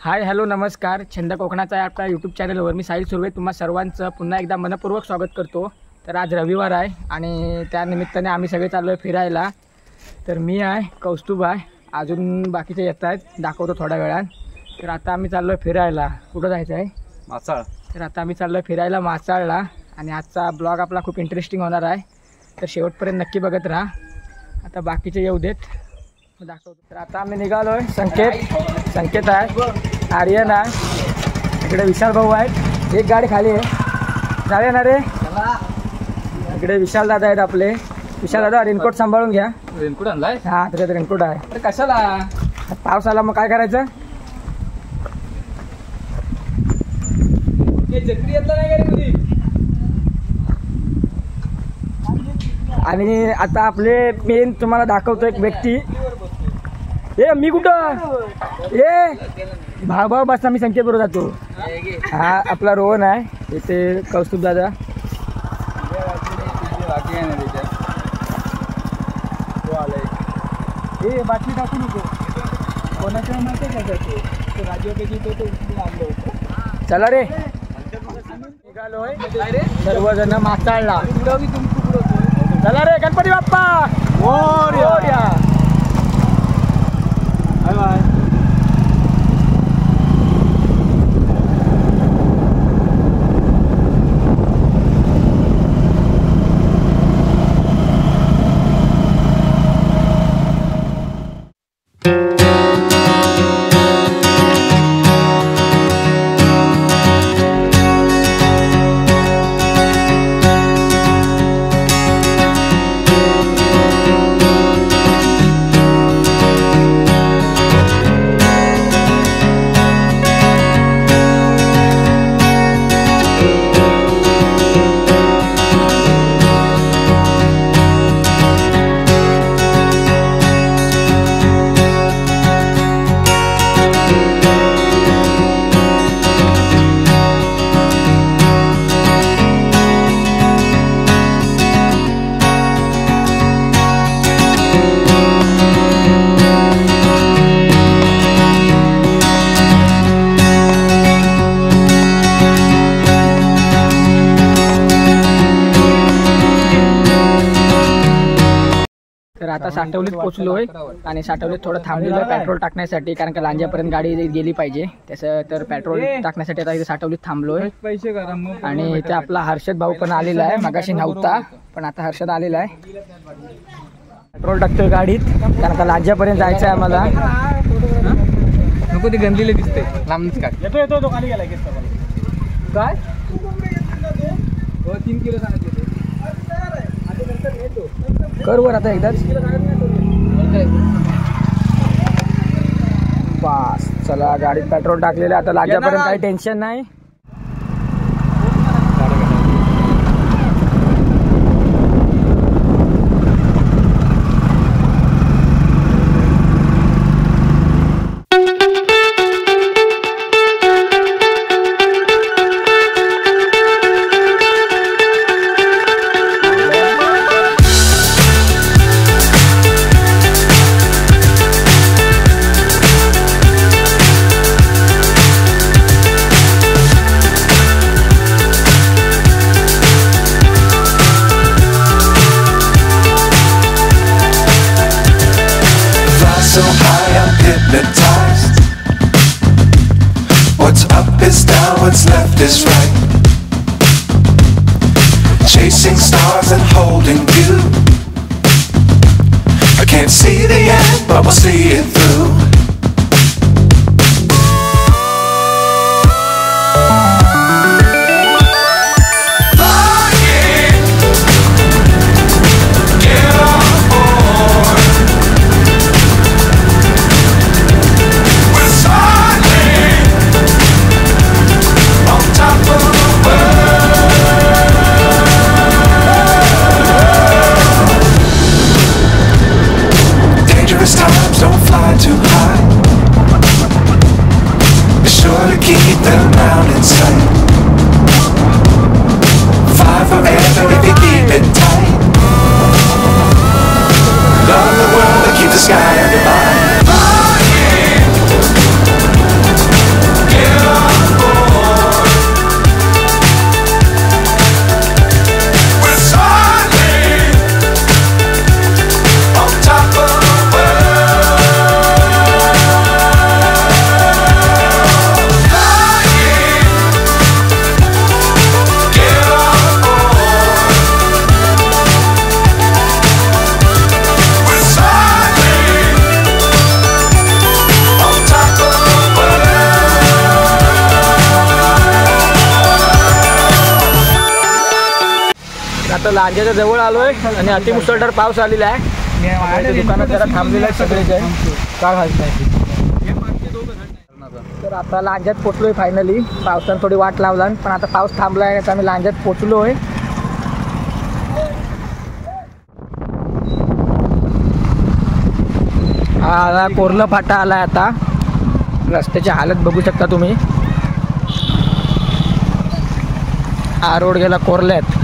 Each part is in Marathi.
हाय हॅलो नमस्कार. छंद कोकणाचा आहे आपल्या यूट्यूब चॅनलवर मी साहिल सुर्वे तुम्हा सर्वांचं पुन्हा एकदा मनपूर्वक स्वागत करतो. तर आज रविवार आहे आणि त्यानिमित्ताने आम्ही सगळे चाललो आहे फिरायला. तर मी आहे, कौस्तुभ आहे, अजून बाकीचे येत आहेत, दाखवतो थोड्या वेळात. तर आता आम्ही चाललो आहे फिरायला. कुठं जायचं आहे? मासाळ. तर आता आम्ही चाललो आहे फिरायला मासाळला आणि आजचा ब्लॉग आपला खूप इंटरेस्टिंग होणार आहे. तर शेवटपर्यंत नक्की बघत राहा. आता बाकीचे येऊ देत, दाखवतो. तर आता आम्ही निघालो आहे. संकेत आहे, आर्यन आहे, इकडे विशाल भाऊ आहेत. एक गाडी खाली आहे, जाऊया ना रे. इकडे विशाल दादा आहेत आपले. विशाल दादा रेनकोट सांभाळून घ्या. रेनकोट आणलाय? हा, त्याच्यात रेनकोट आहे. तर कशाला? पाऊस आला मग काय करायचं? चक्री येतला नाही गाडी. आणि आता आपले मेन तुम्हाला दाखवतो एक व्यक्ती. ए मी कुठं? ए भाऊ बस मी संकेत बरोबर जातो. हा आपला रोहन आहे, इथे कौस्तुभ दादा. ए बाटली टाकू नको, कोणाच्या माहिती चला रे. निघालोय सर्वजण मासाळला. चला रे गणपती बाप्पा मोरया. Bye bye. तर आता साठवलीत पोचलोय आणि साठवलीत थोडं थांबलेलं पेट्रोल टाकण्यासाठी, कारण का लांज्यापर्यंत गाडी गेली पाहिजे त्याचं. तर पेट्रोल टाकण्यासाठी आता इथे साठवलीत थांबलोय. आणि इथे आपला हर्षद भाऊ पण आलेला आहे, मगाशी नव्हता पण आता हर्षद आलेला आहे. पेट्रोल टाकतोय गाडीत, कारण का लांज्यापर्यंत जायचं आहे आम्हाला. नको ते गंदीले दिसते लांबच. काय येतो तो खाली गेला काय 3 किलो सांगितले कर वर आता एकदाच. बस चला, गाडीत पेट्रोल टाकलेलं आता लांज्यापर्यंत काही टेन्शन नाही. So high I'm hypnotized. What's up is down, what's left is right. Chasing stars and holding you. I can't see the end, but we'll see it through. Times don't fly too high. Be sure to keep them round in sight. Fly forever if you keep it tight. Love the world and keep the sky on your mind. आता लांजाच्या जवळ आलोय आणि अतिमुसळधार पाऊस आलेला आहे आणि ते दुकानात जरा थांबलेलं आहे सगळेजण. का घालताय तर आता लांजात पोचलोय फायनली. पावसानं थोडी वाट लावला पण आता पाऊस थांबला आहे. आता आम्ही लांजात पोचलोय. हा कोरला फाटा आलाय. आता रस्त्याची हालत बघू शकता तुम्ही. हा रोड गेला कोरल्यात.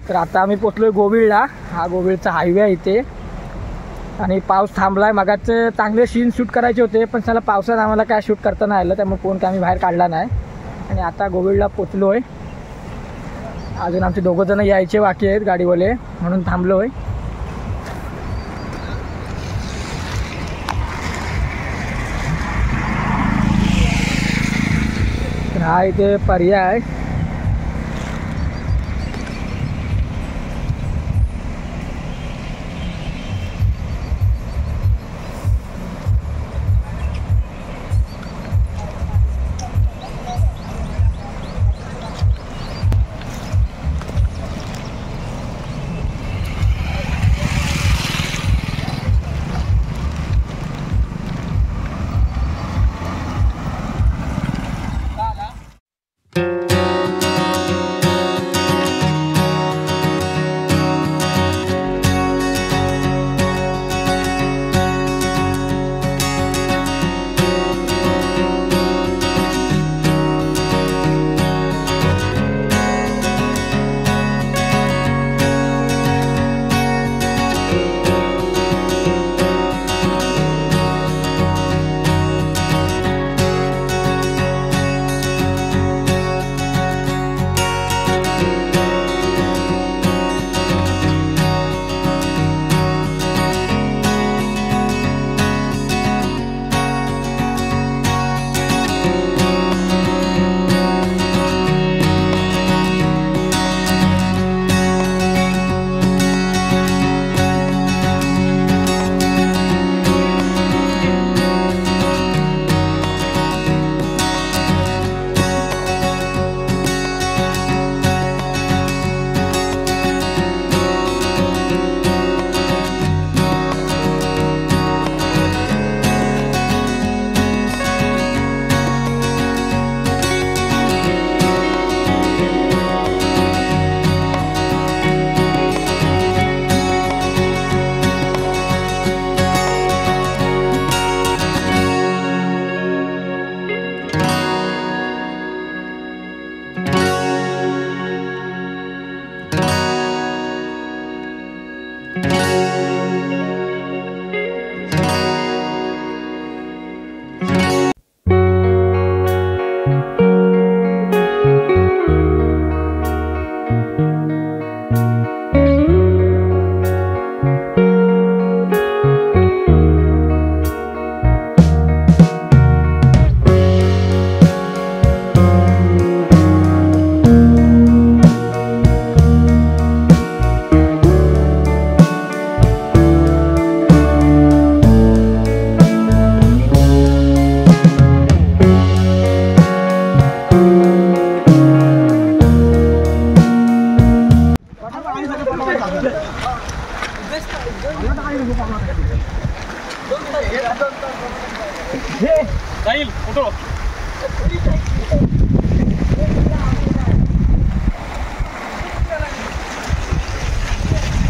तर आता आम्ही पोचलोय गोविळला. हा गोविळचा हायवे आहे इथे आणि पाऊस थांबलाय. मगाचं चांगले सीन शूट करायचे होते पण चला पावसात आम्हाला काय शूट करता नाही आलं त्यामुळे फोन काय आम्ही बाहेर काढला नाही. आणि आता गोविळला पोचलोय. अजून आमचे दोघं जण यायचे बाकी आहेत गाडीवाले म्हणून थांबलोय. हा इथे पर्याय आहे.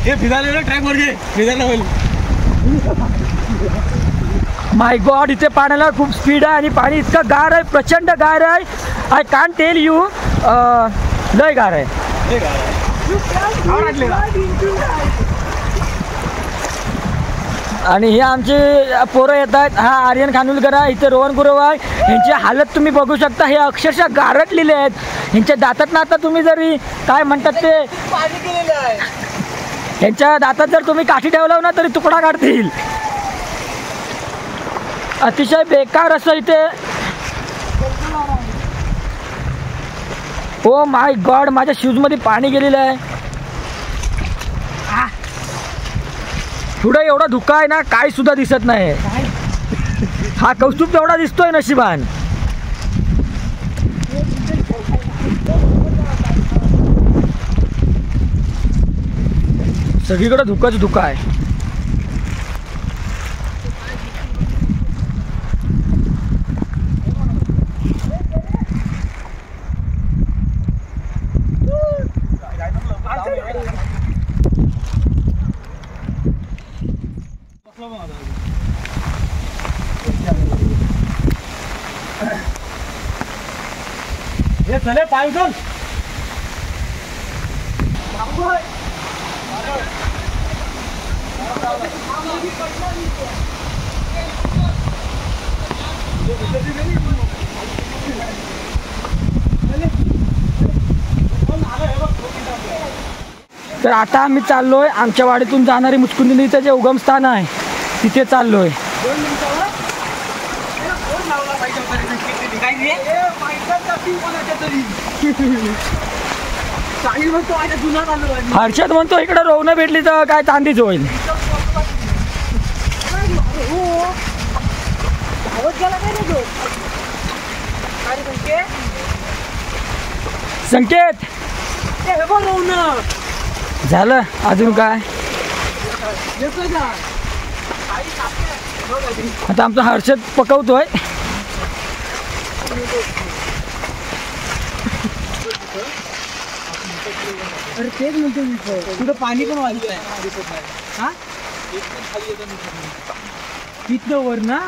हे फिरायला ट्रॅक वर घे फिरायला होईल. माय गॉड, इथे पाण्याला खूप स्पीड आहे आणि पाणी इतकं गार आहे, प्रचंड गार आहे. आय कांट टेल यू, लय गार आहे. आणि हे आमचे पोरं येत आहेत. हा आर्यन खानविलकर आहे, इथे रोहन गुरव आहे. ह्यांची हालत तुम्ही बघू शकता. हे अक्षरशः गारटलेले आहेत. ह्यांच्या दातात ना आता तुम्ही जरी काय म्हणतात ते ह्यांच्या दातात जर तुम्ही काठी ठेवला ना तरी तुकडा काढतील. अतिशय बेकार असं इथे. ओ माय गॉड, माझ्या शूजमध्ये पाणी गेलेलं आहे. पुढे एवढा धुका आहे ना, काय सुद्धा दिसत नाही. हा कौस्तुभ एवढा दिसतोय नशिबान. सगळीकडे धुकाच धुका आहे. हे चले पाय उचल. तर आता आम्ही चाललोय आमच्या वाडीतून जाणारी मुचकुंदी नदीचं जे उगमस्थान आहे तिथे चाललोय. हर्षद म्हणतो इकडे रोवणं भेटली तर काय चांदीच होईल. संकेत झालं अजून काय. आता आमचा हर्षद पकवतोय. अरे तेच म्हणतो मी, तुझं पाणी पण वाढलं आहे. हा तिथं वर ना.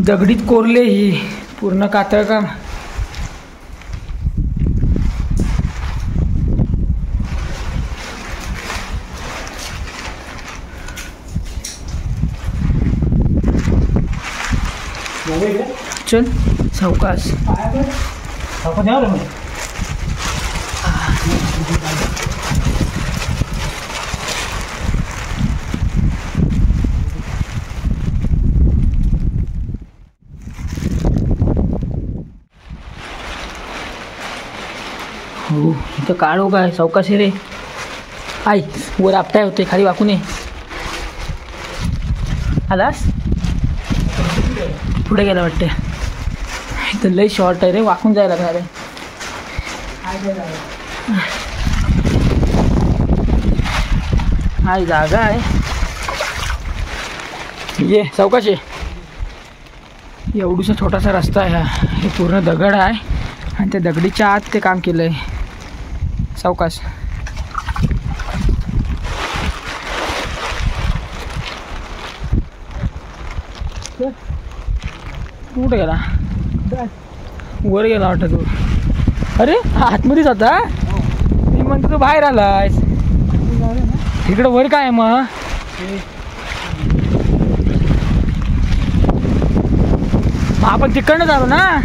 दगडीत कोरले ही पूर्ण कातळ काम. चल सावकाश. हो इथं काढो काय सावकाश रे. आई वर आपटाय होते, खाली वाकू नये. आलास पुढे गेला वाटते. इथं लई शॉर्ट आहे रे, वाकून जायला लागणार आहे. हाय जागा आहे. ये सावकाश आहे. एवढूसा छोटासा रस्ता आहे हा. हे पूर्ण दगड आहे आणि त्या दगडीच्या आत ते काम केलं आहे. सावकाश. कुठे गेला? वर गेला वाटतं तू. अरे आतमध्येच होता. मी म्हणतो तू बाहेर आलायस. इकडं वर काय आहे मग? आपण तिकडनं झालो ना.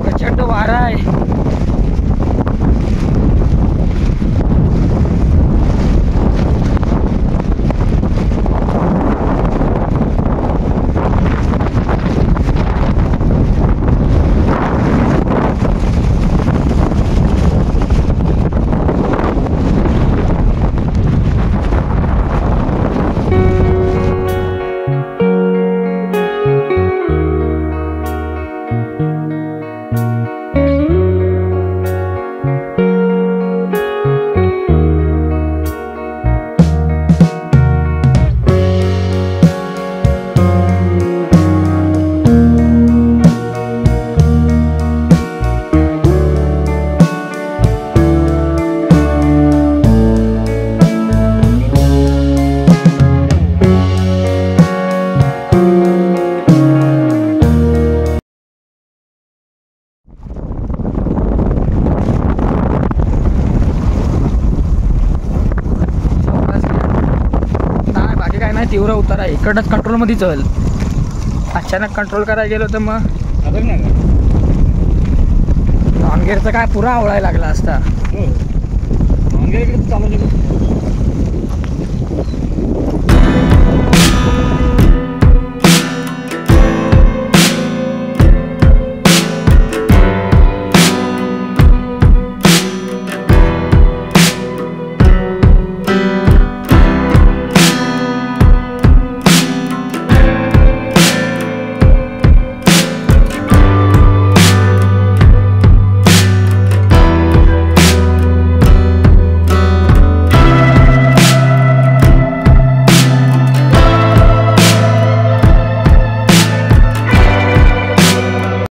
प्रचंड वारा आहे. तीव्र उतार आहे. इकडनंच कंट्रोलमध्ये चल. अचानक कंट्रोल करायला गेलो तर मग ऑनगेअरचा काय पुरा आवळायला लागला असता. चालू